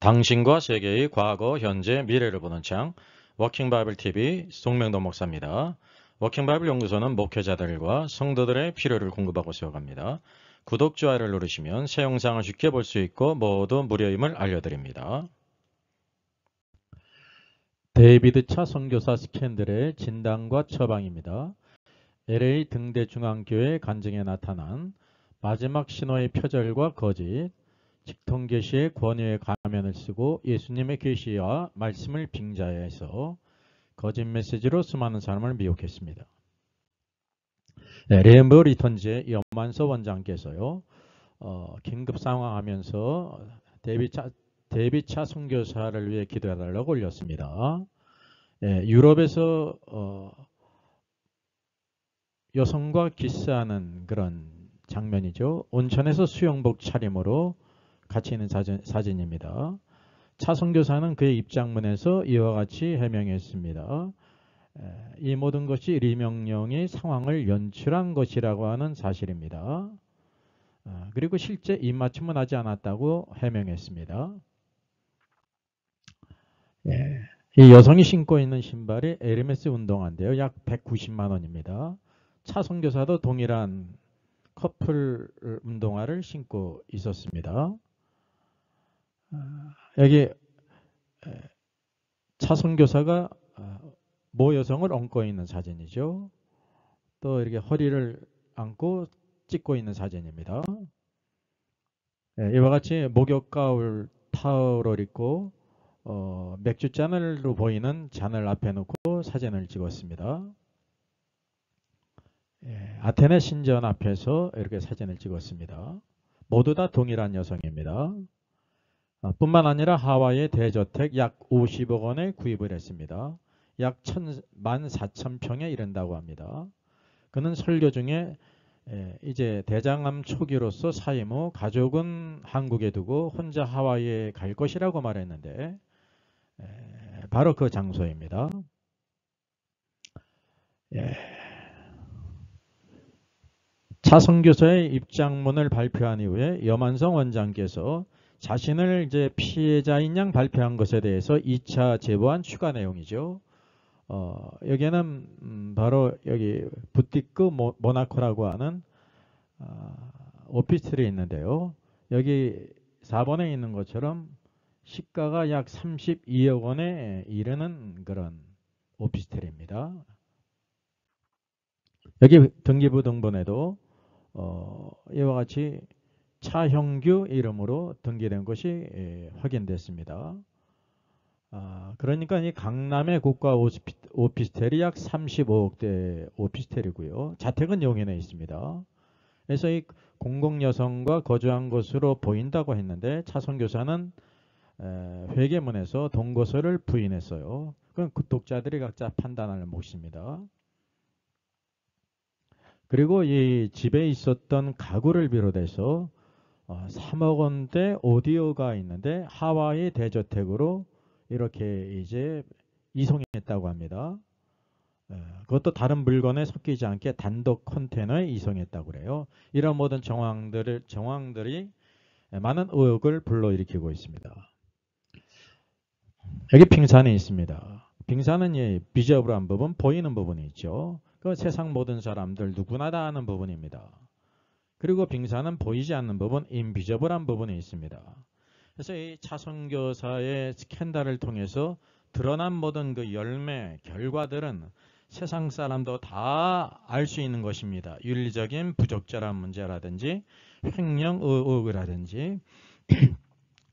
당신과 세계의 과거, 현재, 미래를 보는 창 워킹 바이블 TV 송명도 목사입니다. 워킹 바이블 연구소는 목회자들과 성도들의 필요를 공급하고 세워갑니다. 구독, 좋아요를 누르시면 새 영상을 쉽게 볼 수 있고 모두 무료임을 알려드립니다. 데이비드 차 선교사 스캔들의 진단과 처방입니다. LA 등대중앙교회 간증에 나타난 마지막 신호의 표절과 거짓, 직통 계시의 권위의 가면을 쓰고 예수님의 계시와 말씀을 빙자해서 거짓 메시지로 수많은 사람을 미혹했습니다. 레인보우 리턴즈의 염만서 원장께서요, 긴급 상황하면서 데이비차 선교사를 위해 기도해달라고 올렸습니다. 유럽에서 여성과 키스하는 그런 장면이죠. 온천에서 수영복 차림으로 같이 있는 사진입니다. 차 선교사는 그의 입장문에서 이와 같이 해명했습니다. 이 모든 것이 리명령이 상황을 연출한 것이라고 하는 사실입니다. 그리고 실제 입맞춤은 하지 않았다고 해명했습니다. 이 여성이 신고 있는 신발이 에르메스 운동화인데요. 약 190만 원입니다. 차 선교사도 동일한 커플 운동화를 신고 있었습니다. 여기 차 선교사가 모 여성을 얹고 있는 사진이죠. 또 이렇게 허리를 안고 찍고 있는 사진입니다. 이와 같이 목욕가울 타월을 입고 맥주잔으로 보이는 잔을 앞에 놓고 사진을 찍었습니다. 아테네 신전 앞에서 이렇게 사진을 찍었습니다. 모두 다 동일한 여성입니다. 뿐만 아니라 하와이의 대저택 약 50억 원에 구입을 했습니다. 약 14,000평에 이른다고 합니다. 그는 설교 중에 이제 대장암 초기로서 사임 후 가족은 한국에 두고 혼자 하와이에 갈 것이라고 말했는데 바로 그 장소입니다. 차 선교사의 입장문을 발표한 이후에 염한성 원장께서 자신을 이제 피해자인 양 발표한 것에 대해서 2차 제보한 추가 내용이죠. 여기에는 바로 여기 부티크 모나코라고 하는 오피스텔이 있는데요. 여기 4번에 있는 것처럼 시가가 약 32억 원에 이르는 그런 오피스텔입니다. 여기 등기부 등본에도 이와 같이 차형규 이름으로 등기된 것이 확인됐습니다. 그러니까 이 강남의 고가 오피스텔이 약 35억대 오피스텔이고요. 자택은 용인에 있습니다. 그래서 이 공공여성과 거주한 것으로 보인다고 했는데 차 선교사는 회계문에서 동거서를 부인했어요. 그건 구독자들이 각자 판단할 몫입니다. 그리고 이 집에 있었던 가구를 비롯해서 3억 원대 오디오가 있는데 하와이 대저택으로 이렇게 이제 이송했다고 합니다. 그것도 다른 물건에 섞이지 않게 단독 컨테이너에 이송했다고 그래요. 이런 모든 정황들이 많은 의혹을 불러일으키고 있습니다. 여기 빙산이 있습니다. 빙산은 비저블한 부분, 보이는 부분이 있죠. 그 세상 모든 사람들 누구나 다 아는 부분입니다. 그리고 빙산은 보이지 않는 부분, 인비저블한 부분이 있습니다. 그래서 이 차 선교사의 스캔들을 통해서 드러난 모든 그 열매, 결과들은 세상 사람도 다 알 수 있는 것입니다. 윤리적인 부적절한 문제라든지 횡령 의혹이라든지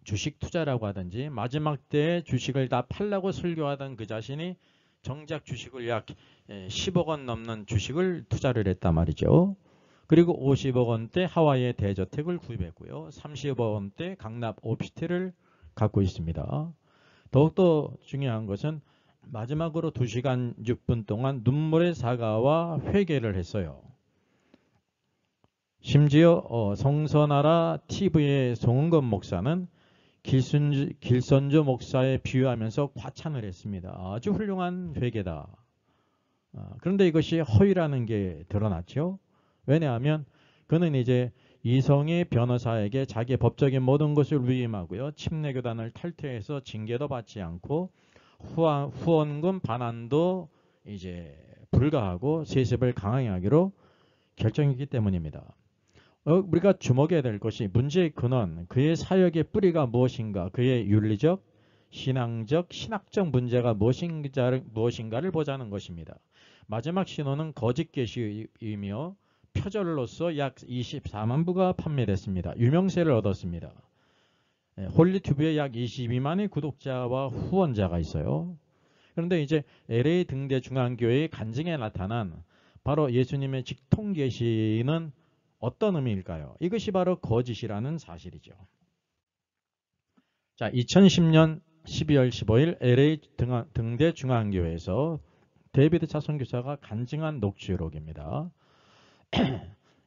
주식 투자라고 하든지 마지막 때에 주식을 다 팔라고 설교하던 그 자신이 정작 주식을 약 10억 원 넘는 주식을 투자를 했단 말이죠. 그리고 50억 원대 하와이의 대저택을 구입했고요. 30억 원대 강남 오피스텔을 갖고 있습니다. 더욱더 중요한 것은 마지막으로 2시간 6분 동안 눈물의 사과와 회개를 했어요. 심지어 성선하라 TV의 송은건 목사는 길선조 목사에 비유하면서 과찬을 했습니다. 아주 훌륭한 회개다. 그런데 이것이 허위라는 게 드러났죠. 왜냐하면 그는 이제 이성희 변호사에게 자기 법적인 모든 것을 위임하고요. 침례교단을 탈퇴해서 징계도 받지 않고 후원금 반환도 이제 불가하고 세습을 강하게 하기로 결정했기 때문입니다. 우리가 주목해야 될 것이 문제의 근원, 그의 사역의 뿌리가 무엇인가, 그의 윤리적, 신앙적, 신학적 문제가 무엇인가를 보자는 것입니다. 마지막 신호는 거짓 계시이며 표절로서 약 24만 부가 판매됐습니다. 유명세를 얻었습니다. 홀리튜브에 약 22만의 구독자와 후원자가 있어요. 그런데 이제 LA 등대 중앙교회의 간증에 나타난 바로 예수님의 직통 계시는 어떤 의미일까요? 이것이 바로 거짓이라는 사실이죠. 자, 2010년 12월 15일 LA 등대 중앙교회에서 데이비드 차선교사가 간증한 녹취록입니다.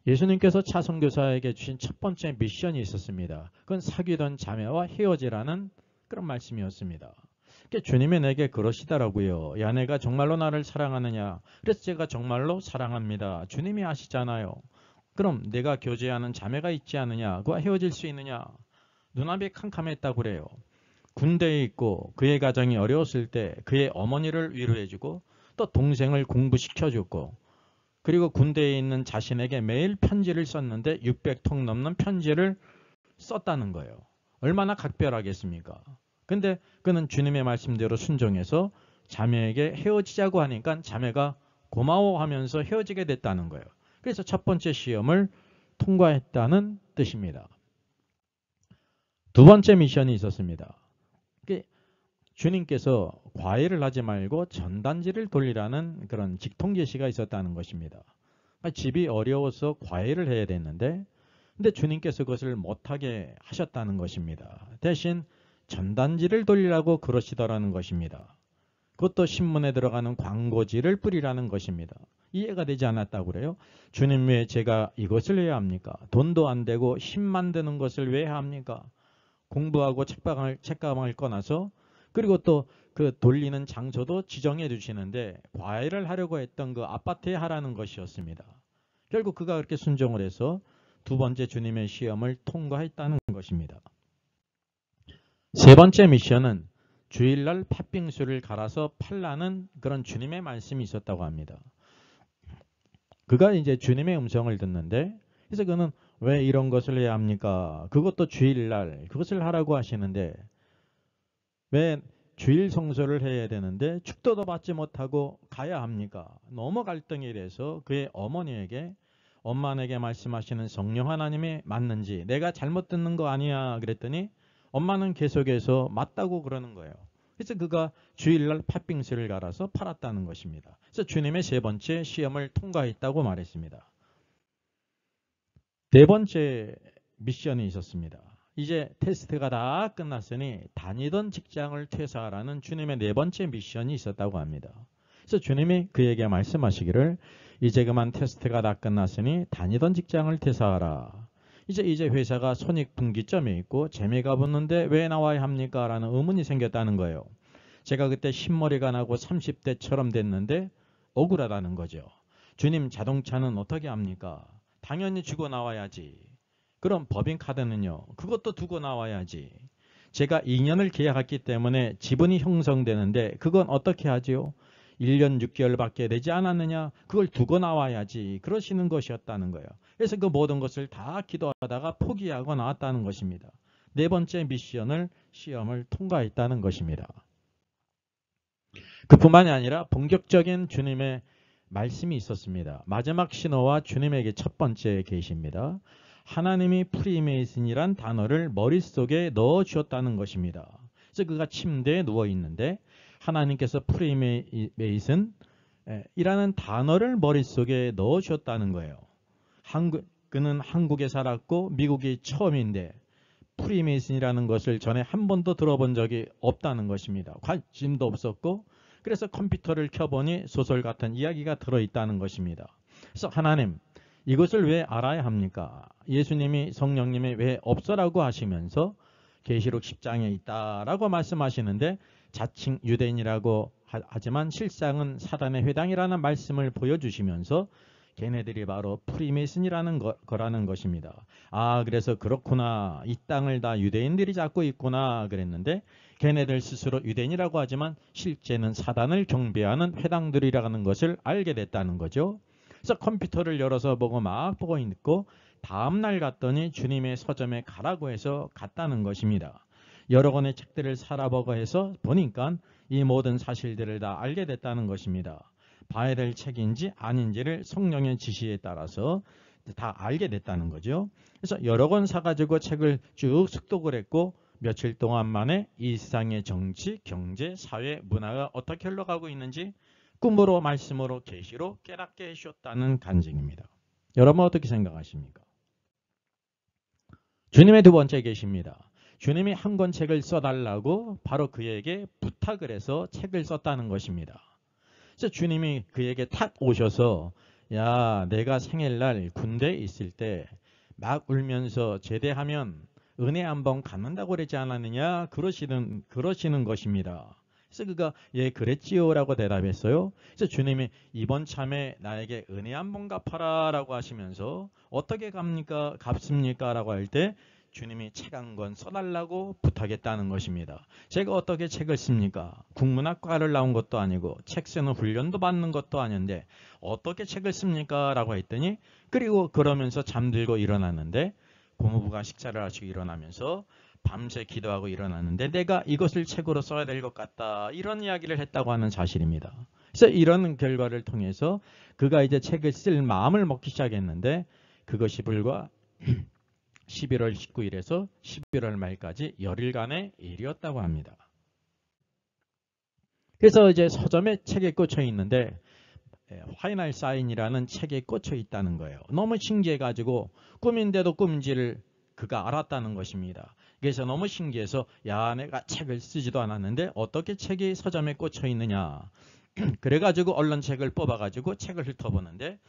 예수님께서 차선교사에게 주신 첫 번째 미션이 있었습니다. 그건 사귀던 자매와 헤어지라는 그런 말씀이었습니다. 주님이 내게 그러시더라고요. 야, 내가 정말로 나를 사랑하느냐? 그래서 제가 정말로 사랑합니다. 주님이 아시잖아요. 그럼 내가 교제하는 자매가 있지 않느냐? 그와 헤어질 수 있느냐? 눈앞이 캄캄했다고 그래요. 군대에 있고 그의 가정이 어려웠을 때 그의 어머니를 위로해주고 또 동생을 공부시켜줬고 그리고 군대에 있는 자신에게 매일 편지를 썼는데 600통 넘는 편지를 썼다는 거예요. 얼마나 각별하겠습니까? 근데 그는 주님의 말씀대로 순종해서 자매에게 헤어지자고 하니까 자매가 고마워하면서 헤어지게 됐다는 거예요. 그래서 첫 번째 시험을 통과했다는 뜻입니다. 두 번째 미션이 있었습니다. 주님께서 과외를 하지 말고 전단지를 돌리라는 그런 직통계시가 있었다는 것입니다. 집이 어려워서 과외를 해야 됐는데 근데 주님께서 그것을 못하게 하셨다는 것입니다. 대신 전단지를 돌리라고 그러시더라는 것입니다. 그것도 신문에 들어가는 광고지를 뿌리라는 것입니다. 이해가 되지 않았다고 그래요. 주님 왜 제가 이것을 해야 합니까? 돈도 안 되고 힘 만드는 것을 왜 합니까? 공부하고 책가방을 꺼놔서 그리고 또 그 돌리는 장소도 지정해 주시는데 과외를 하려고 했던 그 아파트에 하라는 것이었습니다. 결국 그가 그렇게 순종을 해서 두 번째 주님의 시험을 통과했다는 것입니다. 세 번째 미션은 주일날 팥빙수를 갈아서 팔라는 그런 주님의 말씀이 있었다고 합니다. 그가 이제 주님의 음성을 듣는데 그래서 그는 왜 이런 것을 해야 합니까? 그것도 주일날 그것을 하라고 하시는데 왜 주일 성소를 해야 되는데 축도도 받지 못하고 가야 합니까? 너무 갈등이 돼서 그의 어머니에게 엄마에게 말씀하시는 성령 하나님이 맞는지 내가 잘못 듣는 거 아니야 그랬더니 엄마는 계속해서 맞다고 그러는 거예요. 그래서 그가 주일날 팥빙수를 갈아서 팔았다는 것입니다. 그래서 주님의 세 번째 시험을 통과했다고 말했습니다. 네 번째 미션이 있었습니다. 이제 테스트가 다 끝났으니 다니던 직장을 퇴사하라는 주님의 네 번째 미션이 있었다고 합니다. 그래서 주님이 그에게 말씀하시기를 이제 그만 테스트가 다 끝났으니 다니던 직장을 퇴사하라. 이제 회사가 손익분기점에 있고 재미가 붙는데 왜 나와야 합니까? 라는 의문이 생겼다는 거예요. 제가 그때 흰머리가 나고 30대처럼 됐는데 억울하다는 거죠. 주님 자동차는 어떻게 합니까? 당연히 주고 나와야지. 그럼 법인카드는요? 그것도 두고 나와야지. 제가 2년을 계약했기 때문에 지분이 형성되는데 그건 어떻게 하지요? 1년 6개월밖에 되지 않았느냐? 그걸 두고 나와야지. 그러시는 것이었다는 거예요. 그래서 그 모든 것을 다 기도하다가 포기하고 나왔다는 것입니다. 네 번째 미션을 시험을 통과했다는 것입니다. 그뿐만이 아니라 본격적인 주님의 말씀이 있었습니다. 마지막 신호와 주님에게 첫 번째 계시입니다. 하나님이 프리메이슨이란 단어를 머릿속에 넣어 주었다는 것입니다. 그래서 그가 침대에 누워 있는데 하나님께서 프리메이슨이라는 단어를 머릿속에 넣어 주었다는 거예요. 그는 한국에 살았고 미국이 처음인데 프리메이슨이라는 것을 전에 한 번도 들어본 적이 없다는 것입니다. 관심도 없었고 그래서 컴퓨터를 켜보니 소설 같은 이야기가 들어있다는 것입니다. 그래서 하나님 이것을 왜 알아야 합니까? 예수님이 성령님이 왜 없어라고 하시면서 계시록 10장에 있다라고 말씀하시는데 자칭 유대인이라고 하지만 실상은 사단의 회당이라는 말씀을 보여주시면서 걔네들이 바로 프리메이슨이라는 거라는 것입니다. 아, 그래서 그렇구나. 이 땅을 다 유대인들이 잡고 있구나 그랬는데 걔네들 스스로 유대인이라고 하지만 실제는 사단을 경배하는 회당들이라는 것을 알게 됐다는 거죠. 그래서 컴퓨터를 열어서 보고 막 보고 있고 다음날 갔더니 주님의 서점에 가라고 해서 갔다는 것입니다. 여러 권의 책들을 살아보고 해서 보니까 이 모든 사실들을 다 알게 됐다는 것입니다. 봐야 될 책인지 아닌지를 성령의 지시에 따라서 다 알게 됐다는 거죠. 그래서 여러 권 사가지고 책을 쭉 숙독을 했고 며칠 동안 만에 이 세상의 정치, 경제, 사회, 문화가 어떻게 흘러가고 있는지 꿈으로 말씀으로 계시로 깨닫게 해주셨다는 간증입니다. 여러분 어떻게 생각하십니까? 주님의 두 번째 계십니다. 주님이 한 권 책을 써달라고 바로 그에게 부탁을 해서 책을 썼다는 것입니다. 그래서 주님이 그에게 탁 오셔서 야, 내가 생일날 군대에 있을 때 막 울면서 제대하면 은혜 한번 갖는다고 그러지 않았느냐 그러시는 것입니다. 그래서 그가 예 그랬지요 라고 대답했어요. 그래서 주님이 이번 참에 나에게 은혜 한번 갚아라 라고 하시면서 어떻게 갚습니까 라고 할 때 주님이 책 한 권 써달라고 부탁했다는 것입니다. 제가 어떻게 책을 씁니까? 국문학과를 나온 것도 아니고 책 쓰는 훈련도 받는 것도 아닌데 어떻게 책을 씁니까? 라고 했더니 그리고 그러면서 잠들고 일어났는데 고모부가 식사를 하시고 일어나면서 밤새 기도하고 일어났는데 내가 이것을 책으로 써야 될 것 같다. 이런 이야기를 했다고 하는 사실입니다. 그래서 이런 결과를 통해서 그가 이제 책을 쓸 마음을 먹기 시작했는데 그것이 불과 11월 19일에서 11월 말까지 열흘간의 일이었다고 합니다. 그래서 이제 서점에 책에 꽂혀 있는데 화이날 사인이라는 책에 꽂혀 있다는 거예요. 너무 신기해가지고 꿈인데도 꿈인지를 그가 알았다는 것입니다. 그래서 너무 신기해서 야 내가 책을 쓰지도 않았는데 어떻게 책이 서점에 꽂혀 있느냐. 그래가지고 얼른 책을 뽑아가지고 책을 훑어보는데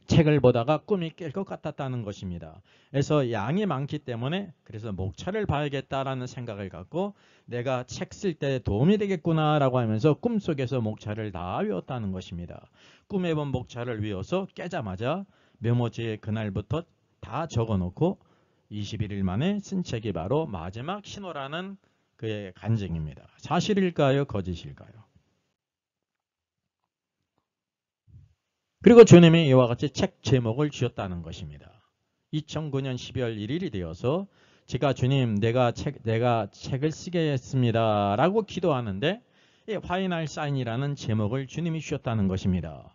책을 보다가 꿈이 깰 것 같았다는 것입니다. 그래서 양이 많기 때문에 그래서 목차를 봐야겠다라는 생각을 갖고 내가 책 쓸 때 도움이 되겠구나라고 하면서 꿈속에서 목차를 다 외웠다는 것입니다. 꿈에 본 목차를 외워서 깨자마자 메모지에 그날부터 다 적어놓고 21일 만에 쓴 책이 바로 마지막 신호라는 그의 간증입니다. 사실일까요? 거짓일까요? 그리고 주님이 이와 같이 책 제목을 주셨다는 것입니다. 2009년 12월 1일이 되어서 제가 주님 내가 책을 쓰게 했습니다 라고 기도하는데 화이날 사인이라는 제목을 주님이 주셨다는 것입니다.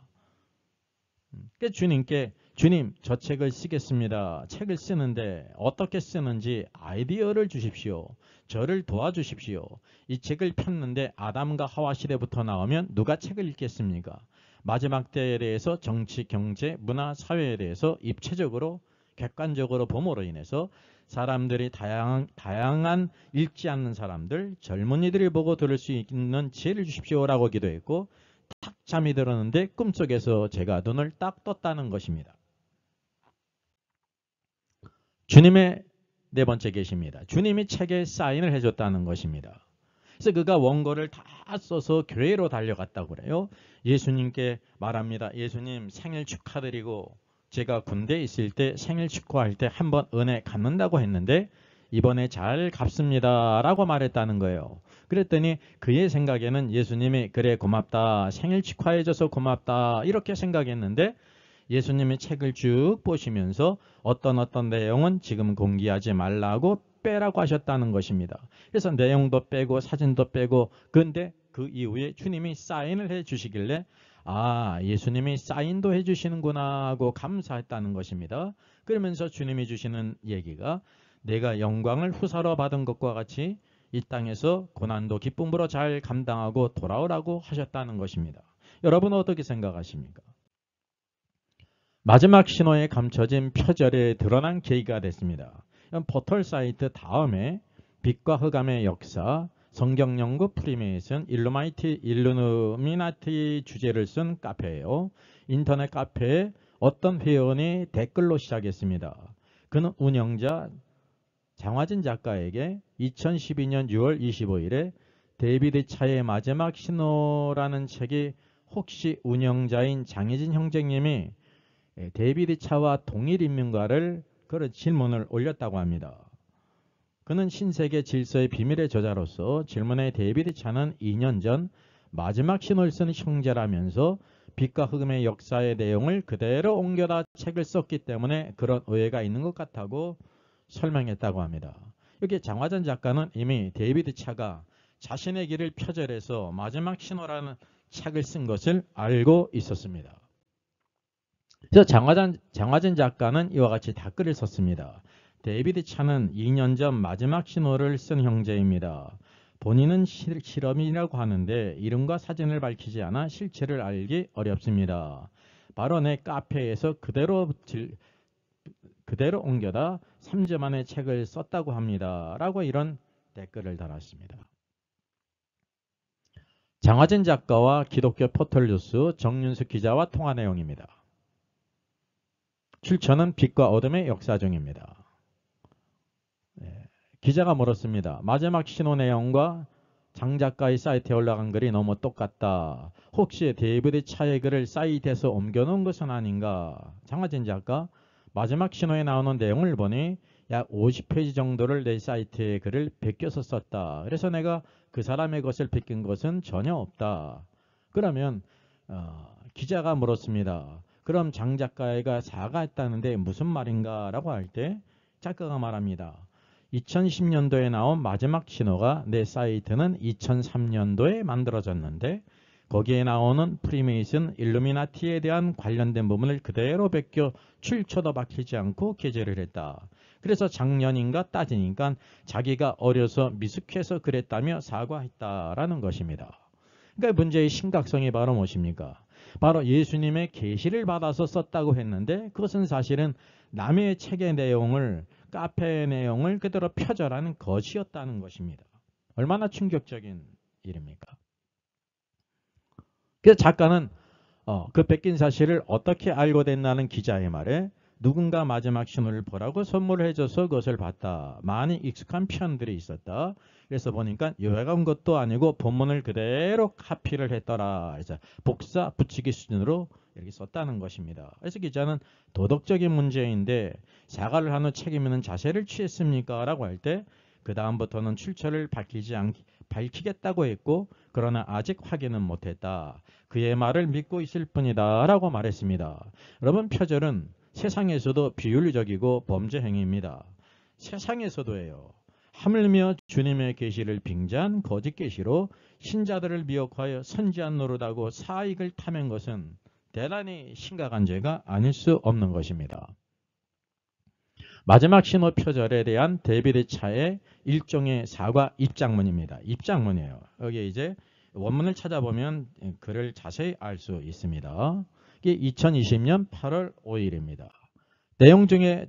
주님께 주님 저 책을 쓰겠습니다. 책을 쓰는데 어떻게 쓰는지 아이디어를 주십시오. 저를 도와주십시오. 이 책을 폈는데 아담과 하와 시대부터 나오면 누가 책을 읽겠습니까? 마지막 때에 대해서 정치, 경제, 문화, 사회에 대해서 입체적으로 객관적으로 봄으로 인해서 사람들이 다양한 읽지 않는 사람들, 젊은이들이 보고 들을 수 있는 지혜를 주십시오라고 기도했고 탁 잠이 들었는데 꿈속에서 제가 눈을 딱 떴다는 것입니다. 주님의 네 번째 계십니다. 주님이 책에 사인을 해줬다는 것입니다. 그래서 그가 원고를 다 써서 교회로 달려갔다고 그래요. 예수님께 말합니다. 예수님 생일 축하드리고 제가 군대에 있을 때 생일 축하할 때 한번 은혜 갚는다고 했는데 이번에 잘 갚습니다 라고 말했다는 거예요. 그랬더니 그의 생각에는 예수님이 그래 고맙다 생일 축하해줘서 고맙다 이렇게 생각했는데 예수님이 책을 쭉 보시면서 어떤 내용은 지금 공개하지 말라고 빼라고 하셨다는 것입니다. 그래서 내용도 빼고 사진도 빼고 근데 그 이후에 주님이 사인을 해 주시길래 아 예수님이 사인도 해 주시는구나 하고 감사했다는 것입니다. 그러면서 주님이 주시는 얘기가 내가 영광을 후사로 받은 것과 같이 이 땅에서 고난도 기쁨으로 잘 감당하고 돌아오라고 하셨다는 것입니다. 여러분은 어떻게 생각하십니까? 마지막 신호에 감춰진 표절에 드러난 계기가 됐습니다. 포털 사이트 다음에 빛과 흑암의 역사, 성경연구 프리메이슨, 일루미나티 주제를 쓴 카페예요. 인터넷 카페에 어떤 회원이 댓글로 시작했습니다. 그는 운영자 장화진 작가에게 2012년 6월 25일에 데이비드 차의 마지막 신호라는 책이 혹시 운영자인 장혜진 형제님이 데이비드 차와 동일 인물인가를 그런 질문을 올렸다고 합니다. 그는 신세계 질서의 비밀의 저자로서 질문에 데이비드 차는 2년 전 마지막 신호를 쓴 형제라면서 빛과 흑음의 역사의 내용을 그대로 옮겨다 책을 썼기 때문에 그런 오해가 있는 것 같다고 설명했다고 합니다. 여기 장화전 작가는 이미 데이비드 차가 자신의 길을 표절해서 마지막 신호라는 책을 쓴 것을 알고 있었습니다. 그래서 장화전 작가는 이와 같이 답글을 썼습니다. 데이비드 차는 2년 전 마지막 신호를 쓴 형제입니다. 본인은 실험이라고 하는데 이름과 사진을 밝히지 않아 실체를 알기 어렵습니다. 바로 내 카페에서 그대로 옮겨다 3주 만에 책을 썼다고 합니다. 라고 이런 댓글을 달았습니다. 장화진 작가와 기독교 포털뉴스 정윤숙 기자와 통화 내용입니다. 출처는 빛과 어둠의 역사 중입니다. 기자가 물었습니다. 마지막 신호 내용과 장 작가의 사이트에 올라간 글이 너무 똑같다. 혹시 데이비드 차의 글을 사이트에서 옮겨놓은 것은 아닌가? 장화진 작가, 마지막 신호에 나오는 내용을 보니 약 50페이지 정도를 내 사이트에 글을 베껴서 썼다. 그래서 내가 그 사람의 것을 베낀 것은 전혀 없다. 그러면 기자가 물었습니다. 그럼 장 작가가 사과했다는데 무슨 말인가? 라고 할 때 작가가 말합니다. 2010년도에 나온 마지막 신호가 내 사이트는 2003년도에 만들어졌는데 거기에 나오는 프리메이슨, 일루미나티에 대한 관련된 부분을 그대로 베껴 출처도 박히지 않고 게재를 했다. 그래서 작년인가 따지니까 자기가 어려서 미숙해서 그랬다며 사과했다라는 것입니다. 그러니까 문제의 심각성이 바로 무엇입니까? 바로 예수님의 계시를 받아서 썼다고 했는데 그것은 사실은 남의 책의 내용을 카페의 내용을 그대로 표절하는 것이었다는 것입니다. 얼마나 충격적인 일입니까? 그래서 작가는 그 뺏긴 사실을 어떻게 알고 됐나는 기자의 말에 누군가 마지막 신호를 보라고 선물을 해줘서 그것을 봤다. 많이 익숙한 표현들이 있었다. 그래서 보니까 요약한 것도 아니고 본문을 그대로 카피를 했더라. 그래서 복사 붙이기 수준으로 이렇게 썼다는 것입니다. 그래서 기자는 도덕적인 문제인데 사과를 한 후 책임 있는 자세를 취했습니까? 라고 할 때 그 다음부터는 출처를 밝히겠다고 했고 그러나 아직 확인은 못했다. 그의 말을 믿고 있을 뿐이다. 라고 말했습니다. 여러분 표절은 세상에서도 비윤리적이고 범죄 행위입니다. 세상에서도예요. 하물며 주님의 계시를 빙자한 거짓 계시로 신자들을 미혹하여 선지한 노릇하고 사익을 탐한 것은 대단히 심각한 죄가 아닐 수 없는 것입니다. 마지막 신호 표절에 대한 데이비드 차의 일종의 사과 입장문입니다. 입장문이에요. 여기 이제 원문을 찾아보면 글을 자세히 알 수 있습니다. 이게 2020년 8월 5일입니다. 내용 중에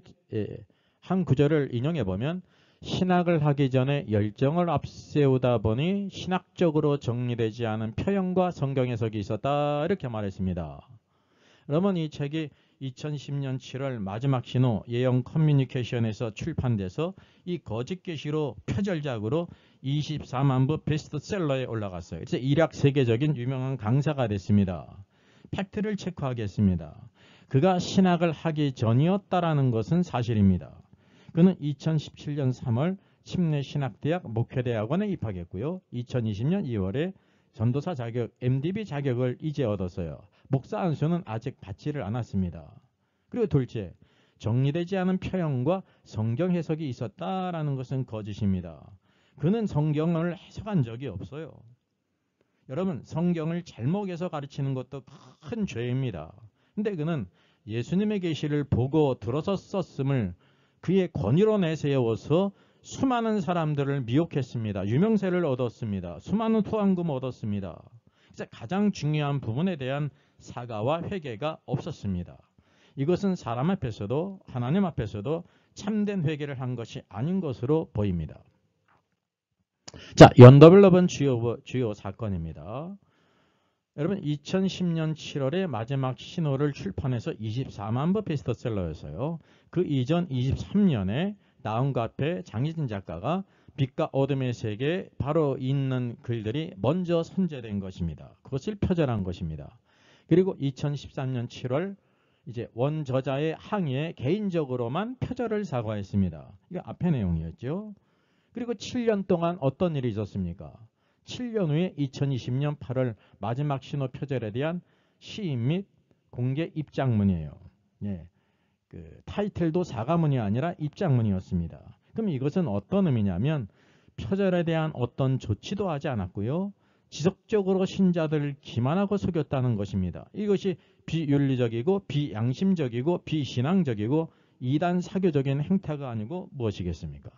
한 구절을 인용해 보면 신학을 하기 전에 열정을 앞세우다 보니 신학적으로 정리되지 않은 표현과 성경 해석이 있었다. 이렇게 말했습니다. 그러면 이 책이 2010년 7월 마지막 신호 예언 커뮤니케이션에서 출판돼서 이 거짓 계시로 표절작으로 24만 부 베스트셀러에 올라갔어요. 그래서 일약 세계적인 유명한 강사가 됐습니다. 팩트를 체크하겠습니다. 그가 신학을 하기 전이었다라는 것은 사실입니다. 그는 2017년 3월 침례신학대학 목회대학원에 입학했고요. 2020년 2월에 전도사 자격 MDB 자격을 이제 얻었어요. 목사 안수는 아직 받지를 않았습니다. 그리고 둘째, 정리되지 않은 표현과 성경 해석이 있었다라는 것은 거짓입니다. 그는 성경을 해석한 적이 없어요. 여러분, 성경을 잘못해서 가르치는 것도 큰 죄입니다. 근데 그는 예수님의 계시를 보고 들어서 썼음을 그의 권위로 내세워서 수많은 사람들을 미혹했습니다. 유명세를 얻었습니다. 수많은 후원금을 얻었습니다. 그래서 가장 중요한 부분에 대한 사과와 회개가 없었습니다. 이것은 사람 앞에서도 하나님 앞에서도 참된 회개를 한 것이 아닌 것으로 보입니다. 자, 연더블럽은 주요 사건입니다. 여러분 2010년 7월에 마지막 신호를 출판해서 24만 부 베스트셀러였어요. 그 이전 23년에 나온카페 장희진 작가가 빛과 어둠의 세계에 바로 있는 글들이 먼저 선제된 것입니다. 그것을 표절한 것입니다. 그리고 2013년 7월 이제 원저자의 항의에 개인적으로만 표절을 사과했습니다. 이거 앞의 내용이었죠. 그리고 7년 동안 어떤 일이 있었습니까? 7년 후에 2020년 8월 마지막 신호 표절에 대한 시인 및 공개 입장문이에요. 예, 그 타이틀도 사과문이 아니라 입장문이었습니다. 그럼 이것은 어떤 의미냐면 표절에 대한 어떤 조치도 하지 않았고요. 지속적으로 신자들을 기만하고 속였다는 것입니다. 이것이 비윤리적이고 비양심적이고 비신앙적이고 이단 사교적인 행태가 아니고 무엇이겠습니까?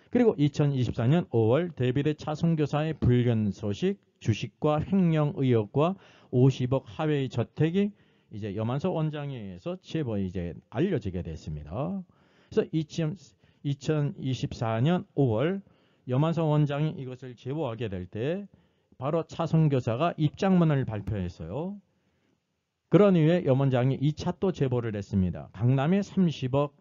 그리고 2024년 5월 데이비드 차 선교사의 불견 소식, 주식과 횡령 의혹과 50억 하회의 저택이 이제 염한석 원장에 의해서 제보에 이제 알려지게 됐습니다. 그래서 2024년 5월 염한석 원장이 이것을 제보하게 될 때 바로 차 선교사가 입장문을 발표했어요. 그런 이후에 염 원장이 2차 또 제보를 했습니다. 강남에 30억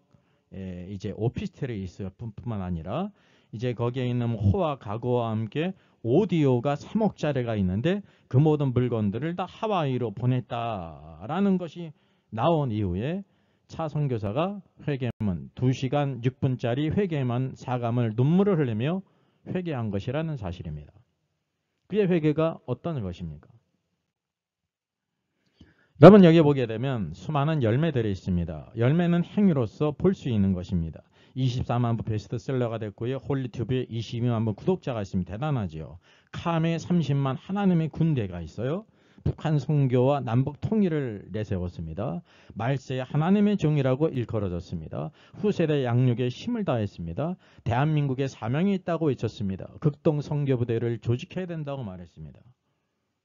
이제 오피스텔이 있어요. 뿐만 아니라 이제 거기에 있는 호와 가구와 함께 오디오가 3억짜리가 있는데 그 모든 물건들을 다 하와이로 보냈다라는 것이 나온 이후에 차 선교사가 회개문 2시간 6분짜리 회개문 사감을 눈물을 흘리며 회개한 것이라는 사실입니다. 그의 회개가 어떤 것입니까? 여러분 여기 보게 되면 수많은 열매들이 있습니다. 열매는 행위로서 볼 수 있는 것입니다. 24만 부 베스트셀러가 됐고요. 홀리튜브에 22만 부 구독자가 있습니다. 대단하지요. 캄에 30만 하나님의 군대가 있어요. 북한 선교와 남북 통일을 내세웠습니다. 말세에 하나님의 종이라고 일컬어졌습니다. 후세대 양육에 힘을 다했습니다. 대한민국에 사명이 있다고 외쳤습니다. 극동 선교부대를 조직해야 된다고 말했습니다.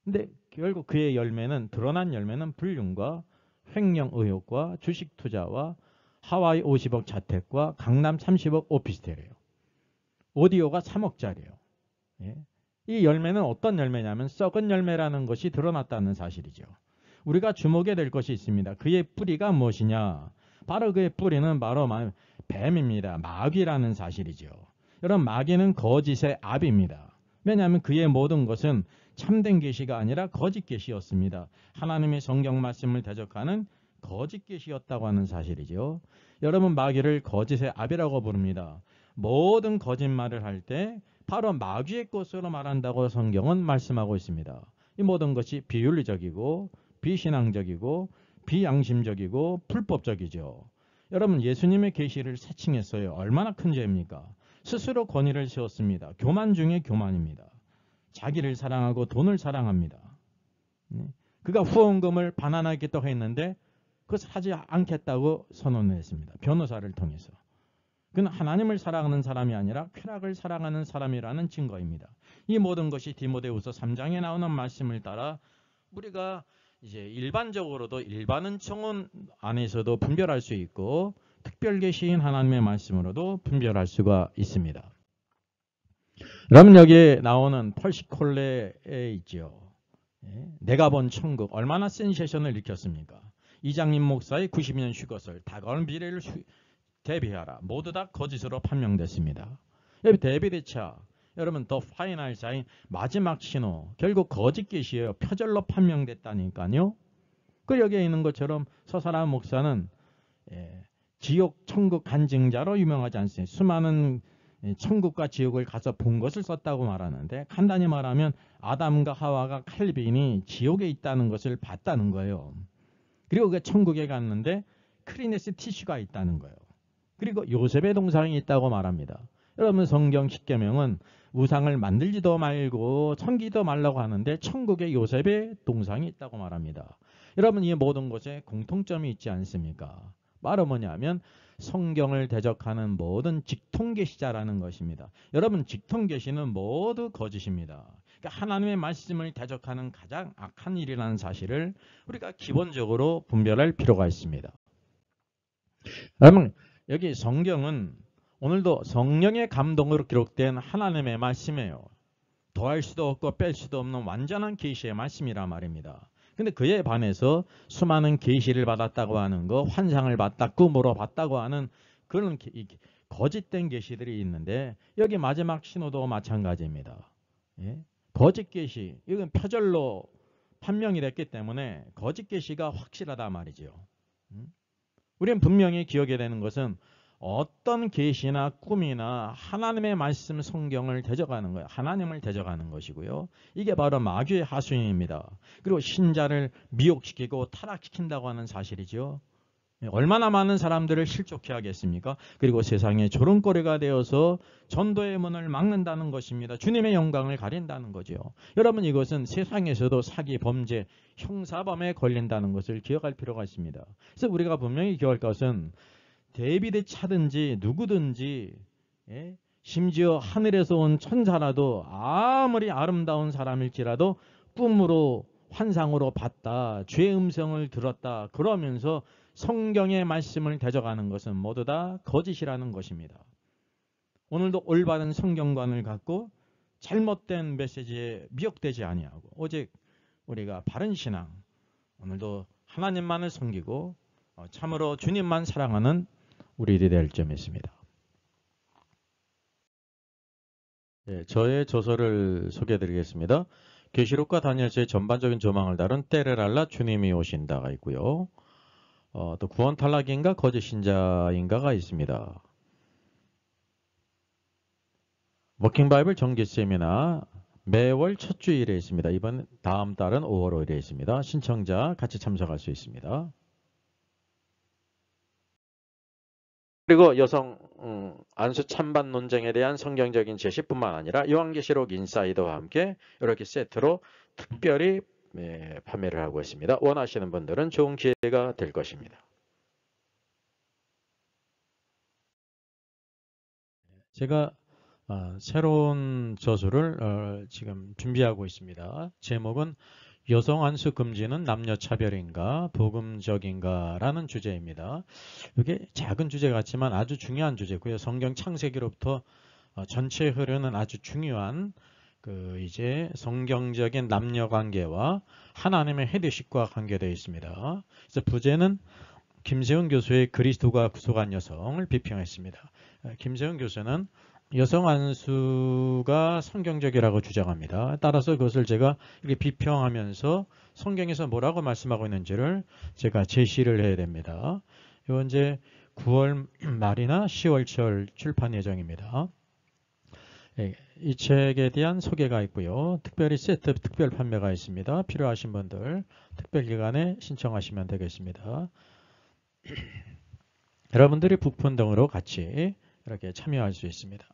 근데 결국 그의 열매는 드러난 열매는 불륜과 횡령 의혹과 주식 투자와 하와이 50억 자택과 강남 30억 오피스텔이에요. 오디오가 3억짜리예요. 예? 이 열매는 어떤 열매냐면 썩은 열매라는 것이 드러났다는 사실이죠. 우리가 주목해야 될 것이 있습니다. 그의 뿌리가 무엇이냐? 바로 그의 뿌리는 바로 뱀입니다. 마귀라는 사실이죠. 여러분 마귀는 거짓의 압입니다. 왜냐하면 그의 모든 것은 참된 계시가 아니라 거짓 계시였습니다. 하나님의 성경 말씀을 대적하는 거짓 계시였다고 하는 사실이죠. 여러분 마귀를 거짓의 압이라고 부릅니다. 모든 거짓말을 할 때 바로 마귀의 것으로 말한다고 성경은 말씀하고 있습니다. 이 모든 것이 비윤리적이고 비신앙적이고 비양심적이고 불법적이죠. 여러분 예수님의 계시를 사칭했어요. 얼마나 큰 죄입니까? 스스로 권위를 세웠습니다. 교만 중에 교만입니다. 자기를 사랑하고 돈을 사랑합니다. 그가 후원금을 반환하겠다고 했는데 그것을 하지 않겠다고 선언을 했습니다. 변호사를 통해서. 그는 하나님을 사랑하는 사람이 아니라 쾌락을 사랑하는 사람이라는 증거입니다. 이 모든 것이 디모데후서 3장에 나오는 말씀을 따라 우리가 이제 일반적으로도 일반은 청원 안에서도 분별할 수 있고 특별 계시인 하나님의 말씀으로도 분별할 수가 있습니다. 여러분 여기에 나오는 펄시 콜레에 있죠. 내가 본 천국 얼마나 센세이션을 일으켰습니까? 이장님 목사의 90년 휴거설 다가올 미래를 대비하라. 모두 다 거짓으로 판명됐습니다. 여기 데이비드 차 여러분 더 파이널 사인 마지막 신호 결국 거짓 계시예요. 표절로 판명됐다니까요. 그 여기에 있는 것처럼 서사람 목사는 지옥 천국 간증자로 유명하지 않습니까? 수많은 천국과 지옥을 가서 본 것을 썼다고 말하는데 간단히 말하면 아담과 하와가 칼빈이 지옥에 있다는 것을 봤다는 거예요. 그리고 그 천국에 갔는데 크리네스 티슈가 있다는 거예요. 그리고 요셉의 동상이 있다고 말합니다. 여러분 성경 10계명은 우상을 만들지도 말고 섬기도 말라고 하는데 천국에 요셉의 동상이 있다고 말합니다. 여러분 이 모든 것에 공통점이 있지 않습니까? 바로 뭐냐면 성경을 대적하는 모든 직통계시자라는 것입니다. 여러분 직통계시는 모두 거짓입니다. 그러니까 하나님의 말씀을 대적하는 가장 악한 일이라는 사실을 우리가 기본적으로 분별할 필요가 있습니다. 여러분 여기 성경은 오늘도 성령의 감동으로 기록된 하나님의 말씀이에요. 더할 수도 없고 뺄 수도 없는 완전한 계시의 말씀이란 말입니다. 근데 그에 반해서 수많은 계시를 받았다고 하는 거, 환상을 봤다, 꿈으로 봤다고 하는 그런 거짓된 계시들이 있는데 여기 마지막 신호도 마찬가지입니다. 예? 거짓 계시, 이건 표절로 판명이 됐기 때문에 거짓 계시가 확실하다 말이죠. 우리는 분명히 기억해야 되는 것은 어떤 계시나 꿈이나 하나님의 말씀 성경을 대적하는 거예요. 하나님을 대적하는 것이고요. 이게 바로 마귀의 하수인입니다. 그리고 신자를 미혹시키고 타락시킨다고 하는 사실이죠. 얼마나 많은 사람들을 실족해 하겠습니까? 그리고 세상의 조롱거리가 되어서 전도의 문을 막는다는 것입니다. 주님의 영광을 가린다는 거죠. 여러분, 이것은 세상에서도 사기, 범죄, 형사범에 걸린다는 것을 기억할 필요가 있습니다. 그래서 우리가 분명히 기억할 것은 데이비드 차든지 누구든지, 심지어 하늘에서 온 천사라도 아무리 아름다운 사람일지라도 꿈으로 환상으로 봤다, 죄의 음성을 들었다 그러면서 성경의 말씀을 대적하는 것은 모두 다 거짓이라는 것입니다. 오늘도 올바른 성경관을 갖고 잘못된 메시지에 미혹되지 아니하고 오직 우리가 바른 신앙, 오늘도 하나님만을 섬기고 참으로 주님만 사랑하는 우리들이 될 점이 있습니다. 저의 저서를 소개해드리겠습니다. 계시록과 다니엘서의 전반적인 조망을 다룬 때를 알라 주님이 오신다가 있고요. 또 구원 탈락인가 거짓 신자인가가 있습니다. 워킹 바이블 정기 세미나 매월 첫 주일에 있습니다. 다음 달은 5월 5일에 있습니다. 신청자 같이 참석할 수 있습니다. 그리고 여성 안수 찬반 논쟁에 대한 성경적인 제시뿐만 아니라 요한계시록 인사이더와 함께 이렇게 세트로 특별히 판매를 하고 있습니다. 원하시는 분들은 좋은 기회가 될 것입니다. 제가 새로운 저서를 지금 준비하고 있습니다. 제목은 여성 안수 금지는 남녀차별인가 복음적인가 라는 주제입니다. 이게 작은 주제 같지만 아주 중요한 주제고요. 성경 창세기로부터 전체에 흐르는 아주 중요한 이제 성경적인 남녀 관계와 하나님의 헤드십과 관계되어 있습니다. 그래서 부제는 김세훈 교수의 그리스도가 구속한 여성을 비평했습니다. 김세훈 교수는 여성 안수가 성경적이라고 주장합니다. 따라서 그것을 제가 이렇게 비평하면서 성경에서 뭐라고 말씀하고 있는지를 제가 제시를 해야 됩니다. 이건 이제 9월 말이나 10월철 출판 예정입니다. 이 책에 대한 소개가 있고요. 특별히 세트 특별 판매가 있습니다. 필요하신 분들 특별기간에 신청하시면 되겠습니다. 여러분들이 북폰 등으로 같이 이렇게 참여할 수 있습니다.